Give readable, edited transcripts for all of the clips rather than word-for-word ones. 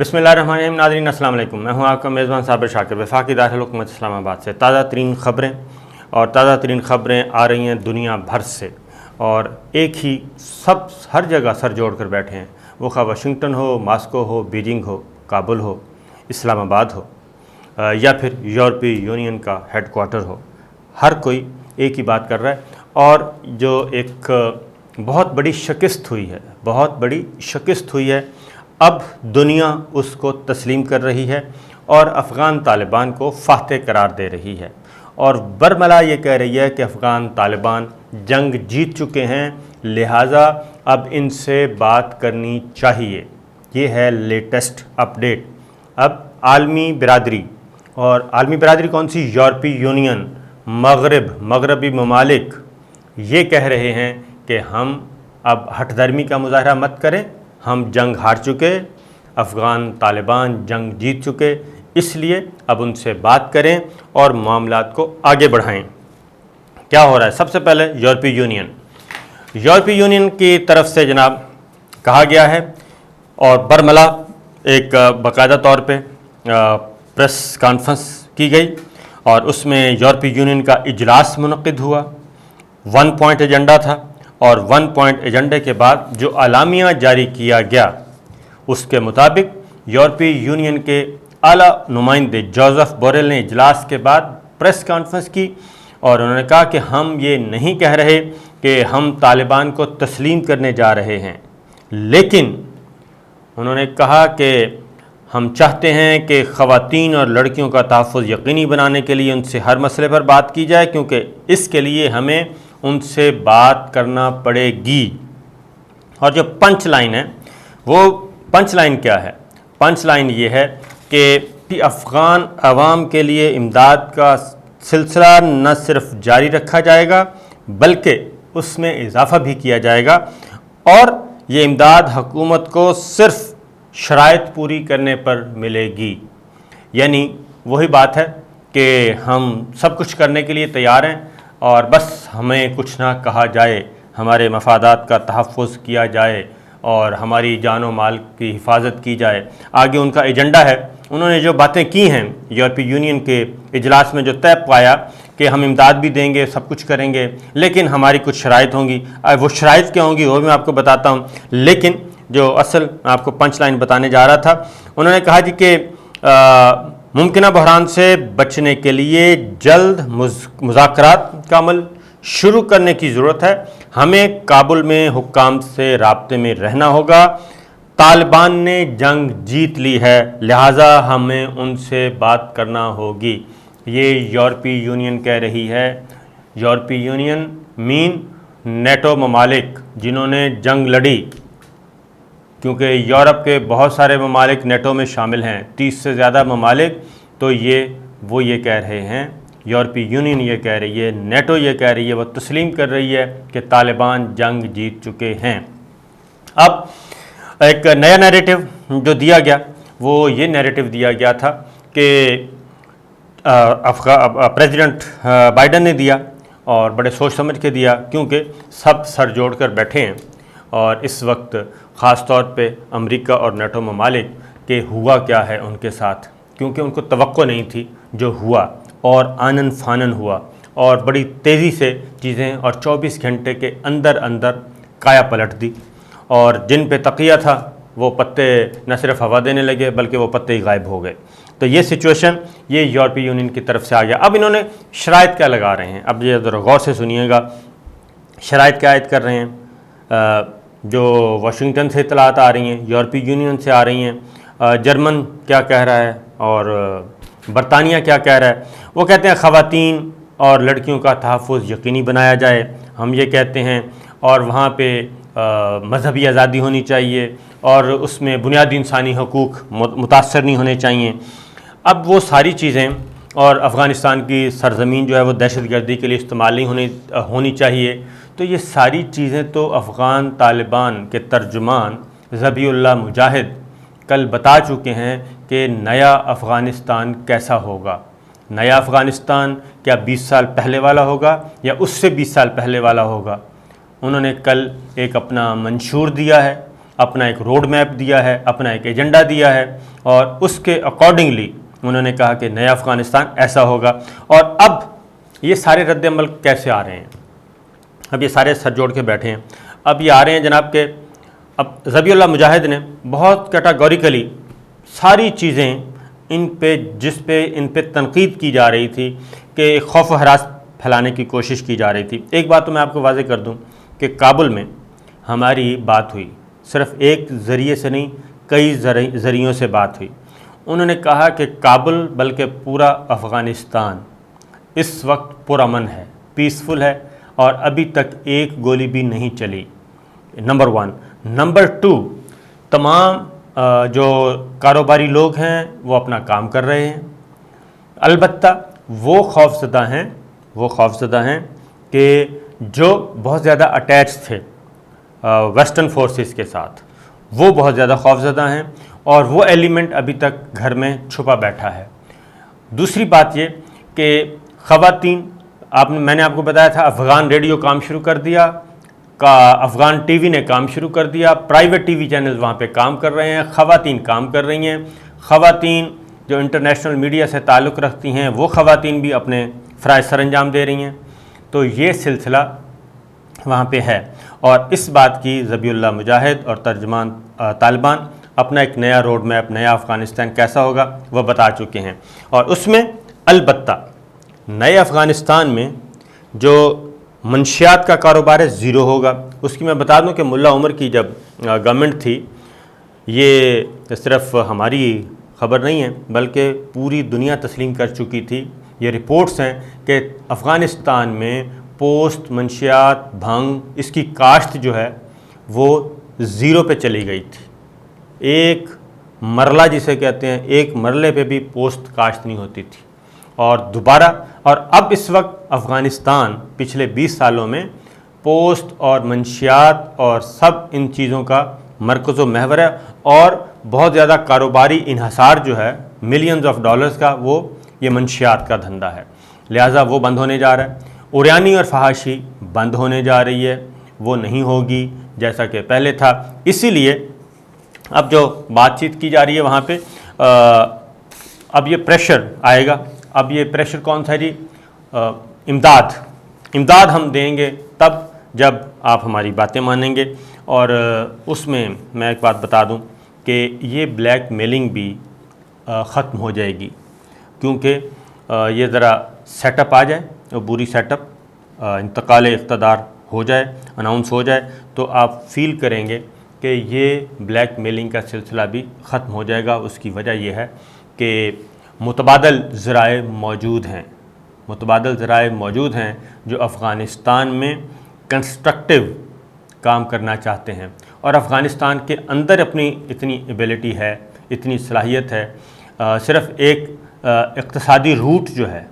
بسم اللہ الرحمن الرحیم. ناظرین السلام علیکم. میں ہوں آپ کا میزبان صابر شاکر وفاقی دارالحکومت اسلام آباد سے. تازہ ترین خبریں آ رہی ہیں دنیا بھر سے، اور ایک ہی ہر جگہ سر جوڑ کر بیٹھے ہیں، وہ خواہ واشنگٹن ہو، ماسکو ہو، بیجنگ ہو، کابل ہو، اسلام آباد ہو، یا پھر یورپی یونین کا ہیڈ کوارٹر ہو. ہر کوئی ایک ہی بات کر رہا ہے، اور جو ایک بہت بڑی شکست ہوئی ہے اب دنیا اس کو تسلیم کر رہی ہے اور افغان طالبان کو فاتح قرار دے رہی ہے، اور برملا یہ کہہ رہی ہے کہ افغان طالبان جنگ جیت چکے ہیں، لہٰذا اب ان سے بات کرنی چاہیے. یہ ہے لیٹسٹ اپڈیٹ. اب عالمی برادری کون سی؟ یورپی یونین، مغربی ممالک یہ کہہ رہے ہیں کہ ہم اب ہٹ درمی کا مظاہرہ مت کریں، ہم جنگ ہار چکے، افغان طالبان جنگ جیت چکے، اس لیے اب ان سے بات کریں اور معاملات کو آگے بڑھائیں. کیا ہو رہا ہے؟ سب سے پہلے یورپی یونین کی طرف سے جناب کہا گیا ہے، اور برملا ایک باقاعدہ طور پہ پریس کانفرنس کی گئی، اور اس میں یورپی یونین کا اجلاس منعقد ہوا. 1 پوائنٹ ایجنڈا تھا، اور 1 پوائنٹ ایجنڈے کے بعد جو اعلامیہ جاری کیا گیا اس کے مطابق یورپی یونین کے اعلیٰ نمائندے جوزف بوریل نے اجلاس کے بعد پریس کانفرنس کی، اور انہوں نے کہا کہ ہم یہ نہیں کہہ رہے کہ ہم طالبان کو تسلیم کرنے جا رہے ہیں، لیکن انہوں نے کہا کہ ہم چاہتے ہیں کہ خواتین اور لڑکیوں کا تحفظ یقینی بنانے کے لیے ان سے ہر مسئلے پر بات کی جائے، کیونکہ اس کے لیے ہمیں ان سے بات کرنا پڑے گی. اور جو پنچ لائن ہے، وہ پنچ لائن کیا ہے؟ پنچ لائن یہ ہے کہ افغان عوام کے لیے امداد کا سلسلہ نہ صرف جاری رکھا جائے گا بلکہ اس میں اضافہ بھی کیا جائے گا، اور یہ امداد حکومت کو صرف شرائط پوری کرنے پر ملے گی. یعنی وہی بات ہے کہ ہم سب کچھ کرنے کے لیے تیار ہیں، اور بس ہمیں کچھ نہ کہا جائے، ہمارے مفادات کا تحفظ کیا جائے اور ہماری جان و مال کی حفاظت کی جائے. آگے ان کا ایجنڈا ہے. انہوں نے جو باتیں کی ہیں یورپی یونین کے اجلاس میں، جو طے پایا کہ ہم امداد بھی دیں گے، سب کچھ کریں گے، لیکن ہماری کچھ شرائط ہوں گی. وہ شرائط کیا ہوں گی وہ میں آپ کو بتاتا ہوں، لیکن جو اصل میں آپ کو پنچ لائن بتانے جا رہا تھا، انہوں نے کہا جی کہ ممکنہ بحران سے بچنے کے لیے جلد مذاکرات کا عمل شروع کرنے کی ضرورت ہے. ہمیں کابل میں حکام سے رابطے میں رہنا ہوگا. طالبان نے جنگ جیت لی ہے، لہٰذا ہمیں ان سے بات کرنا ہوگی. یہ یورپی یونین کہہ رہی ہے. یورپی یونین نیٹو ممالک جنہوں نے جنگ لڑی، کیونکہ یورپ کے بہت سارے ممالک نیٹو میں شامل ہیں، 30 سے زیادہ ممالک، تو وہ یہ کہہ رہے ہیں، یورپی یونین یہ کہہ رہی ہے، نیٹو یہ کہہ رہی ہے، وہ تسلیم کر رہی ہے کہ طالبان جنگ جیت چکے ہیں. اب ایک نیا نیریٹو جو دیا گیا، وہ یہ نیریٹو دیا گیا تھا کہ پریزیڈنٹ بائیڈن نے دیا، اور بڑے سوچ سمجھ کے دیا، کیونکہ سب سر جوڑ کر بیٹھے ہیں، اور اس وقت خاص طور پہ امریکہ اور نیٹو ممالک کہ ہوا کیا ہے ان کے ساتھ، کیونکہ ان کو توقع نہیں تھی جو ہوا، اور آنن فانن ہوا، اور بڑی تیزی سے چیزیں، اور 24 گھنٹے کے اندر کایا پلٹ دی، اور جن پہ تقیہ تھا وہ پتے نہ صرف ہوا دینے لگے بلکہ وہ پتے ہی غائب ہو گئے. تو یہ سچویشن یہ یورپی یونین کی طرف سے آ گیا. اب انہوں نے شرائط کیا لگا رہے ہیں؟ اب یہ ذرا غور سے سنیے گا. شرائط کیا عائد کر رہے ہیں؟ جو واشنگٹن سے اطلاعات آ رہی ہیں، یورپی یونین سے آ رہی ہیں. جرمن کیا کہہ رہا ہے اور برطانیہ کیا کہہ رہا ہے؟ وہ کہتے ہیں خواتین اور لڑکیوں کا تحفظ یقینی بنایا جائے، ہم یہ کہتے ہیں، اور وہاں پہ مذہبی آزادی ہونی چاہیے، اور اس میں بنیادی انسانی حقوق متاثر نہیں ہونے چاہیے. اب وہ ساری چیزیں، اور افغانستان کی سرزمین جو ہے وہ دہشت گردی کے لیے استعمال نہیں ہونی چاہیے. تو یہ ساری چیزیں تو افغان طالبان کے ترجمان ذبیح اللہ مجاہد کل بتا چکے ہیں کہ نیا افغانستان کیسا ہوگا. نیا افغانستان کیا 20 سال پہلے والا ہوگا یا اس سے 20 سال پہلے والا ہوگا؟ انہوں نے کل ایک اپنا منشور دیا ہے، اپنا ایک روڈ میپ دیا ہے، اپنا ایک ایجنڈا دیا ہے، اور اس کے اکارڈنگلی انہوں نے کہا کہ نیا افغانستان ایسا ہوگا۔ اور اب یہ سارے رد عمل کیسے آ رہے ہیں؟ اب یہ سارے سر جوڑ کے بیٹھے ہیں، اب یہ آ رہے ہیں جناب کہ اب ذبیح اللہ مجاہد نے بہت کیٹاگوریکلی ساری چیزیں ان پہ تنقید کی جا رہی تھی کہ خوف و ہراس پھیلانے کی کوشش کی جا رہی تھی۔ ایک بات تو میں آپ کو واضح کر دوں کہ کابل میں ہماری بات ہوئی، صرف ایک ذریعے سے نہیں، کئی ذریعوں سے بات ہوئی۔ انہوں نے کہا کہ کابل بلکہ پورا افغانستان اس وقت پرامن ہے، پیسفل ہے، اور ابھی تک ایک گولی بھی نہیں چلی، نمبر 1۔ نمبر 2، تمام جو کاروباری لوگ ہیں وہ اپنا کام کر رہے ہیں، البتہ وہ خوف زدہ ہیں کہ جو بہت زیادہ اٹیچ تھے ویسٹرن فورسز کے ساتھ، وہ بہت زیادہ خوف زدہ ہیں، اور وہ ایلیمنٹ ابھی تک گھر میں چھپا بیٹھا ہے۔ دوسری بات یہ کہ خواتین، میں نے آپ کو بتایا تھا افغان ریڈیو کام شروع کر دیا، افغان ٹی وی نے کام شروع کر دیا، پرائیویٹ ٹی وی چینلز وہاں پہ کام کر رہے ہیں، خواتین کام کر رہی ہیں، خواتین جو انٹرنیشنل میڈیا سے تعلق رکھتی ہیں وہ خواتین بھی اپنے فرائض سر انجام دے رہی ہیں۔ تو یہ سلسلہ وہاں پہ ہے، اور اس بات کی ذبیح اللہ مجاہد اور ترجمان طالبان اپنا ایک نیا روڈ میپ، نیا افغانستان کیسا ہوگا وہ بتا چکے ہیں، اور اس میں البتہ نئے افغانستان میں جو منشیات کا کاروبار ہے زیرو ہوگا۔ اس کی میں بتا دوں کہ ملا عمر کی جب گورنمنٹ تھی، یہ صرف ہماری خبر نہیں ہے بلکہ پوری دنیا تسلیم کر چکی تھی، یہ رپورٹس ہیں کہ افغانستان میں پوسٹ منشیات، بھنگ، اس کی کاشت جو ہے وہ زیرو پہ چلی گئی تھی۔ ایک مرلہ جسے کہتے ہیں، ایک مرلے پہ بھی پوسٹ کاشت نہیں ہوتی تھی، اور دوبارہ، اور اب اس وقت افغانستان پچھلے 20 سالوں میں پوسٹ اور منشیات اور سب ان چیزوں کا مرکز و محور ہے، اور بہت زیادہ کاروباری انحصار جو ہے ملینز آف ڈالرز کا، وہ یہ منشیات کا دھندہ ہے، لہٰذا وہ بند ہونے جا رہا ہے۔ اوریانی اور فحاشی بند ہونے جا رہی ہے، وہ نہیں ہوگی جیسا کہ پہلے تھا۔ اسی لیے اب جو بات چیت کی جا رہی ہے وہاں پہ، اب یہ پریشر آئے گا۔ اب یہ پریشر کون سا ہے جی؟ امداد ہم دیں گے تب جب آپ ہماری باتیں مانیں گے، اور اس میں ایک بات بتا دوں کہ یہ بلیک میلنگ بھی ختم ہو جائے گی، کیونکہ یہ ذرا سیٹ اپ آ جائے، پوری سیٹ اپ انتقال اقتدار ہو جائے، اناؤنس ہو جائے، تو آپ فیل کریں گے کہ یہ بلیک میلنگ کا سلسلہ بھی ختم ہو جائے گا۔ اس کی وجہ یہ ہے کہ متبادل ذرائع موجود ہیں جو افغانستان میں کنسٹرکٹیو کام کرنا چاہتے ہیں، اور افغانستان کے اندر اپنی اتنی ایبیلٹی ہے، اتنی صلاحیت ہے، صرف ایک اقتصادی روٹ جو ہے،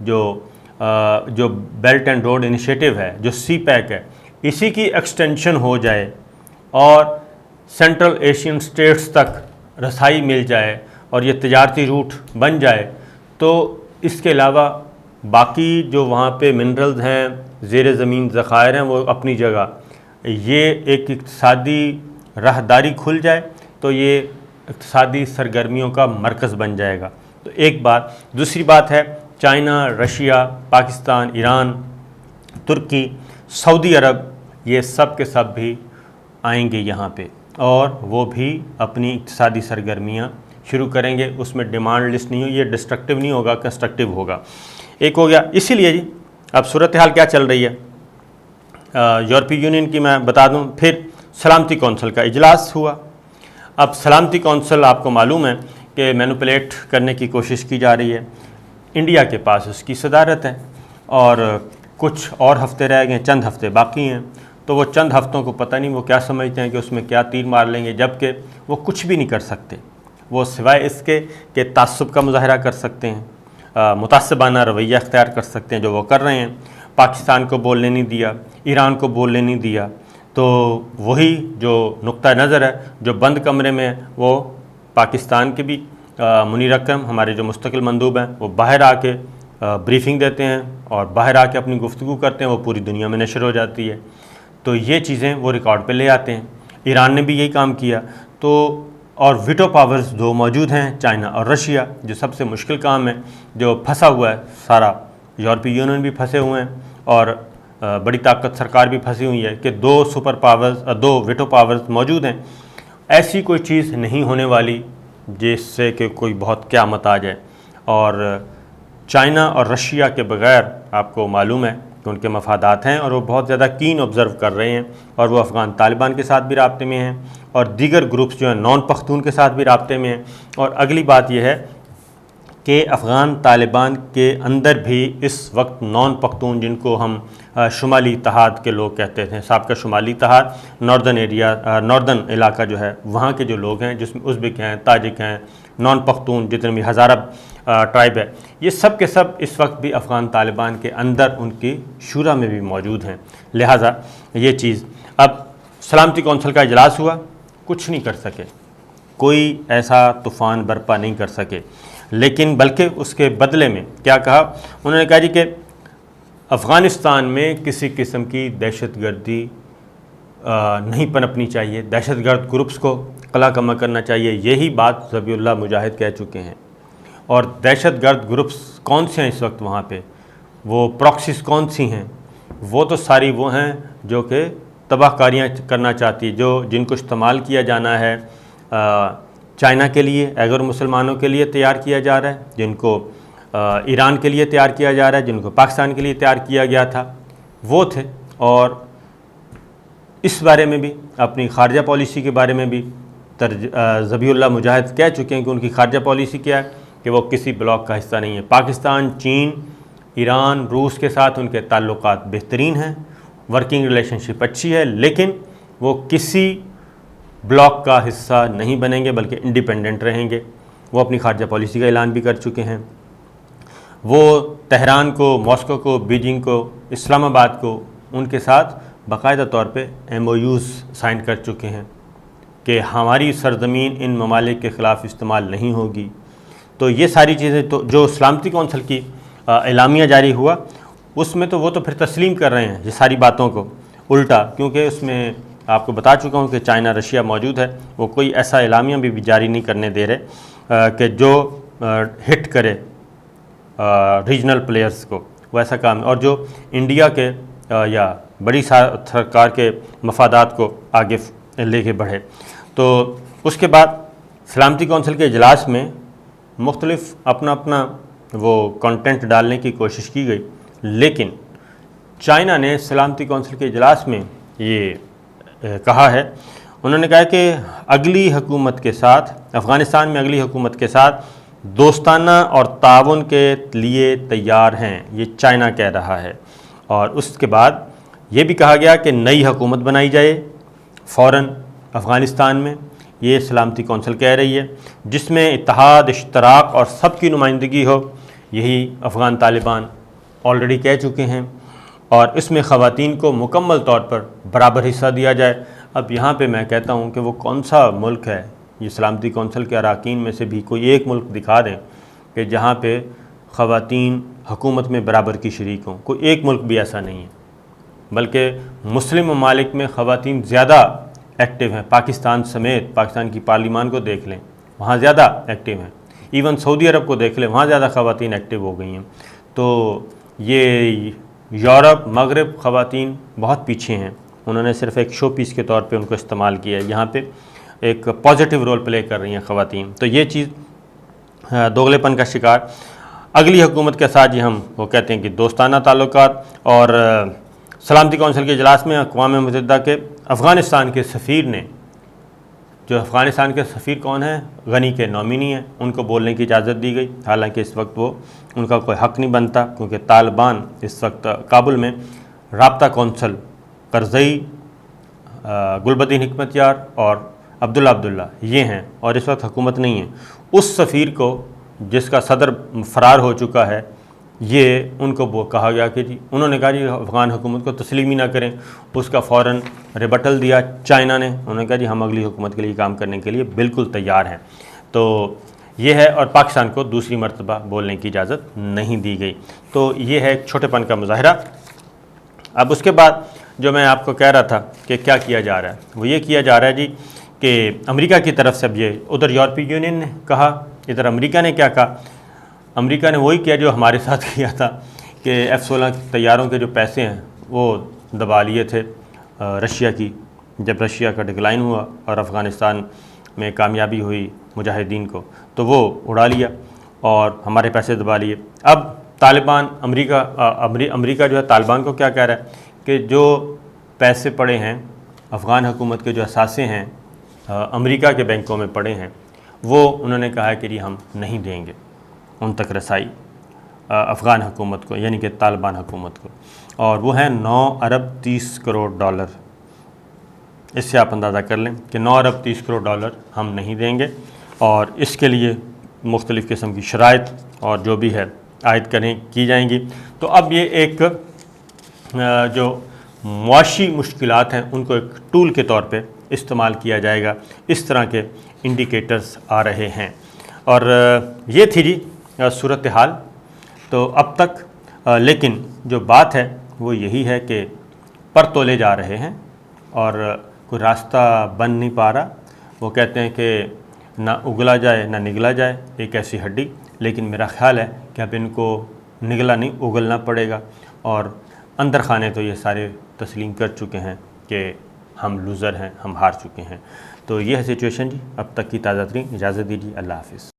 جو بیلٹ اینڈ روڈ انیشیٹو ہے، جو سی پیک ہے، اسی کی ایکسٹینشن ہو جائے اور سینٹرل ایشین سٹیٹس تک رسائی مل جائے اور یہ تجارتی روٹ بن جائے، تو اس کے علاوہ باقی جو وہاں پہ منرلز ہیں، زیر زمین ذخائر ہیں، وہ اپنی جگہ، یہ ایک اقتصادی راہداری کھل جائے تو یہ اقتصادی سرگرمیوں کا مرکز بن جائے گا۔ تو ایک بات، دوسری بات ہے چائنا، رشیا، پاکستان، ایران، ترکی، سعودی عرب، یہ سب کے سب بھی آئیں گے یہاں پہ، اور وہ بھی اپنی اقتصادی سرگرمیاں شروع کریں گے۔ اس میں ڈیمانڈ لسٹ نہیں ہو، یہ ڈسٹرکٹیو نہیں ہوگا، کنسٹرکٹیو ہوگا۔ ایک ہو گیا۔ اسی لیے جی اب صورتحال کیا چل رہی ہے یورپی یونین کی میں بتا دوں۔ پھر سلامتی کونسل کا اجلاس ہوا۔ اب سلامتی کونسل آپ کو معلوم ہے کہ مینوپولیٹ کرنے کی کوشش کی جا رہی ہے، انڈیا کے پاس اس کی صدارت ہے، اور کچھ اور ہفتے رہ گئے، چند ہفتے باقی ہیں، تو وہ چند ہفتوں کو پتہ نہیں وہ کیا سمجھتے ہیں کہ اس میں کیا تیر مار لیں گے، جبکہ وہ کچھ بھی نہیں کر سکتے، وہ سوائے اس کے کہ تعصب کا مظاہرہ کر سکتے ہیں، متعصبانہ رویہ اختیار کر سکتے ہیں، جو وہ کر رہے ہیں۔ پاکستان کو بولنے نہیں دیا، ایران کو بولنے نہیں دیا، تو وہی جو نقطہ نظر ہے جو بند کمرے میں، وہ پاکستان کے بھی منیر اکرم ہمارے جو مستقل مندوب ہیں، وہ باہر آ کے بریفنگ دیتے ہیں اور باہر آ کے اپنی گفتگو کرتے ہیں، وہ پوری دنیا میں نشر ہو جاتی ہے، تو یہ چیزیں وہ ریکارڈ پہ لے آتے ہیں۔ ایران نے بھی یہی کام کیا. تو اور ویٹو پاورز دو موجود ہیں, چائنا اور رشیا, جو سب سے مشکل کام ہے, جو پھنسا ہوا ہے سارا. یورپی یونین بھی پھنسے ہوئے ہیں اور بڑی طاقت سرکار بھی پھنسی ہوئی ہے کہ دو سپر پاورز, دو ویٹو پاورز موجود ہیں. ایسی کوئی چیز نہیں ہونے والی جس سے کہ کوئی بہت قیامت آ جائے. اور چائنا اور رشیا کے بغیر آپ کو معلوم ہے کہ ان کے مفادات ہیں, اور وہ بہت زیادہ کین آبزرو کر رہے ہیں, اور وہ افغان طالبان کے ساتھ بھی رابطے میں ہیں, اور دیگر گروپس جو ہیں نان پختون کے ساتھ بھی رابطے میں ہیں. اور اگلی بات یہ ہے کہ افغان طالبان کے اندر بھی اس وقت نان پختون, جن کو ہم شمالی اتحاد کے لوگ کہتے تھے, سابقہ شمالی اتحاد, ناردن علاقہ جو ہے وہاں کے جو لوگ ہیں, جس میں ازبک ہیں, تاجک ہیں, نان پختون, جتنے بھی ہزارہ ٹرائب ہے, یہ سب کے سب اس وقت بھی افغان طالبان کے اندر ان کی شورا میں بھی موجود ہیں. لہٰذا یہ چیز, اب سلامتی کونسل کا اجلاس ہوا, کچھ نہیں کر سکے, کوئی ایسا طوفان برپا نہیں کر سکے, لیکن بلکہ اس کے بدلے میں کیا کہا انہوں نے؟ کہا جی کہ افغانستان میں کسی قسم کی دہشت گردی نہیں پنپنی چاہیے, دہشت گرد گروپس کو قلع کما کرنا چاہیے. یہی بات ذبیح اللہ مجاہد کہہ چکے ہیں. اور دہشت گرد گروپس کون سے ہیں اس وقت وہاں پہ, وہ پراکسیز کون سی ہیں؟ وہ تو ساری وہ ہیں جو کہ تباہ کاریاں کرنا چاہتی ہے, جن کو استعمال کیا جانا ہے چائنا کے لیے, اگر مسلمانوں کے لیے تیار کیا جا رہا ہے, جن کو ایران کے لیے تیار کیا جا رہا ہے, جن کو پاکستان کے لیے تیار کیا گیا تھا, وہ تھے. اور اس بارے میں بھی, اپنی خارجہ پالیسی کے بارے میں بھی ذبیح اللہ مجاہد کہہ چکے ہیں کہ ان کی خارجہ پالیسی کیا ہے, کہ وہ کسی بلاک کا حصہ نہیں ہے. پاکستان, چین, ایران, روس کے ساتھ ان کے تعلقات بہترین ہیں, ورکنگ ریلیشن شپ اچھی ہے, لیکن وہ کسی بلاک کا حصہ نہیں بنیں گے بلکہ انڈیپینڈنٹ رہیں گے. وہ اپنی خارجہ پالیسی کا اعلان بھی کر چکے ہیں. وہ تہران کو, ماسکو کو, بیجنگ کو, اسلام آباد کو ان کے ساتھ باقاعدہ طور پہ MOUs سائن کر چکے ہیں کہ ہماری سرزمین ان ممالک کے خلاف استعمال نہیں ہوگی. تو یہ ساری چیزیں تو جو سلامتی کونسل کی اعلامیہ جاری ہوا اس میں تو وہ تو پھر تسلیم کر رہے ہیں یہ ساری باتوں کو الٹا, کیونکہ اس میں آپ کو بتا چکا ہوں کہ چائنا رشیا موجود ہے. وہ کوئی ایسا اعلامیہ بھی جاری نہیں کرنے دے رہے کہ جو ہٹ کرے ریجنل پلیئرز کو, وہ ایسا کام. اور جو انڈیا کے یا بڑی سرکار کے مفادات کو آگے لے کے بڑھے. تو اس کے بعد سلامتی کونسل کے اجلاس میں مختلف اپنا وہ کنٹینٹ ڈالنے کی کوشش کی گئی, لیکن چائنا نے سلامتی کونسل کے اجلاس میں یہ کہا ہے, انہوں نے کہا کہ اگلی حکومت کے ساتھ, افغانستان میں اگلی حکومت کے ساتھ دوستانہ اور تعاون کے لیے تیار ہیں, یہ چائنا کہہ رہا ہے. اور اس کے بعد یہ بھی کہا گیا کہ نئی حکومت بنائی جائے فوراً افغانستان میں, یہ سلامتی کونسل کہہ رہی ہے, جس میں اتحاد, اشتراک اور سب کی نمائندگی ہو. یہی افغان طالبان آلریڈی کہہ چکے ہیں. اور اس میں خواتین کو مکمل طور پر برابر حصہ دیا جائے. اب یہاں پہ میں کہتا ہوں کہ وہ کون سا ملک ہے, یہ سلامتی کونسل کے اراکین میں سے بھی کوئی ایک ملک دکھا دیں کہ جہاں پہ خواتین حکومت میں برابر کی شریک ہوں. کوئی ایک ملک بھی ایسا نہیں ہے, بلکہ مسلم ممالک میں خواتین زیادہ ایکٹیو ہیں. پاکستان سمیت, پاکستان کی پارلیمان کو دیکھ لیں, وہاں زیادہ ایکٹیو ہیں. ایون سعودی عرب کو دیکھ لیں, وہاں زیادہ خواتین ایکٹیو ہو گئی ہیں. تو یہ یورپ, مغرب خواتین بہت پیچھے ہیں. انہوں نے صرف ایک شو پیس کے طور پہ ان کو استعمال کیا ہے. یہاں پہ ایک پازیٹیو رول پلے کر رہی ہیں خواتین. تو یہ چیز دوغلے پن کا شکار. اگلی حکومت کے ساتھ ہم وہ کہتے ہیں کہ دوستانہ تعلقات. اور سلامتی کونسل کے اجلاس میں اقوام متحدہ کے افغانستان کے سفیر نے, جو افغانستان کے سفیر کون ہیں, غنی کے نامینی ہیں, ان کو بولنے کی اجازت دی گئی. حالانکہ اس وقت وہ ان کا کوئی حق نہیں بنتا, کیونکہ طالبان اس وقت کابل میں رابطہ کونسل کرزئی, گلبدین حکمت یار اور عبداللہ یہ ہیں, اور اس وقت حکومت نہیں ہے. اس سفیر کو جس کا صدر فرار ہو چکا ہے, یہ ان کو وہ کہا گیا کہ جی, انہوں نے کہا جی افغان حکومت کو تسلیم ہی نہ کریں. اس کا فوراً ریبٹل دیا چائنا نے. انہوں نے کہا جی ہم اگلی حکومت کے لیے کام کرنے کے لیے بالکل تیار ہیں. تو یہ ہے, اور پاکستان کو دوسری مرتبہ بولنے کی اجازت نہیں دی گئی. تو یہ ہے ایک چھوٹے پن کا مظاہرہ. اب اس کے بعد جو میں آپ کو کہہ رہا تھا کہ کیا کیا جا رہا ہے، وہ یہ کیا جا رہا ہے جی کہ امریکہ کی طرف سے اب یہ ادھر یورپی یونین نے کہا، ادھر امریکہ نے کیا کہا؟ امریکہ نے وہی کیا جو ہمارے ساتھ کیا تھا کہ F-16 طیاروں کے جو پیسے ہیں وہ دبا لیے تھے رشیا کی، جب رشیا کا ڈکلائن ہوا اور افغانستان میں کامیابی ہوئی مجاہدین کو تو وہ اڑا لیا اور ہمارے پیسے دبا لیے۔ اب طالبان امریکہ جو ہے طالبان کو کیا کہہ رہا ہے کہ جو پیسے پڑے ہیں افغان حکومت کے، جو اثاثے ہیں امریکہ کے بینکوں میں پڑے ہیں، وہ انہوں نے کہا ہے کہ ہم نہیں دیں گے ان تک رسائی افغان حکومت کو، یعنی کہ طالبان حکومت کو، اور وہ ہیں 9 ارب 30 کروڑ ڈالر۔ اس سے آپ اندازہ کر لیں کہ 9 ارب 30 کروڑ ڈالر ہم نہیں دیں گے، اور اس کے لیے مختلف قسم کی شرائط اور جو بھی ہے عائد کی جائیں گی۔ تو اب یہ ایک جو معاشی مشکلات ہیں ان کو ایک ٹول کے طور پہ استعمال کیا جائے گا، اس طرح کے انڈیکیٹرز آ رہے ہیں۔ اور یہ تھی جی صورتحال تو اب تک، لیکن جو بات ہے وہ یہی ہے کہ پر تولے جا رہے ہیں اور کوئی راستہ بن نہیں پا رہا۔ وہ کہتے ہیں کہ نہ اگلا جائے نہ نگلا جائے، ایک ایسی ہڈی، لیکن میرا خیال ہے کہ اب ان کو نگلا نہیں اگلنا پڑے گا، اور اندر خانے تو یہ سارے تسلیم کر چکے ہیں کہ ہم لوزر ہیں، ہم ہار چکے ہیں۔ تو یہ ہے سچویشن جی اب تک کی تازہ ترین۔ اجازت دیجیے، اللہ حافظ۔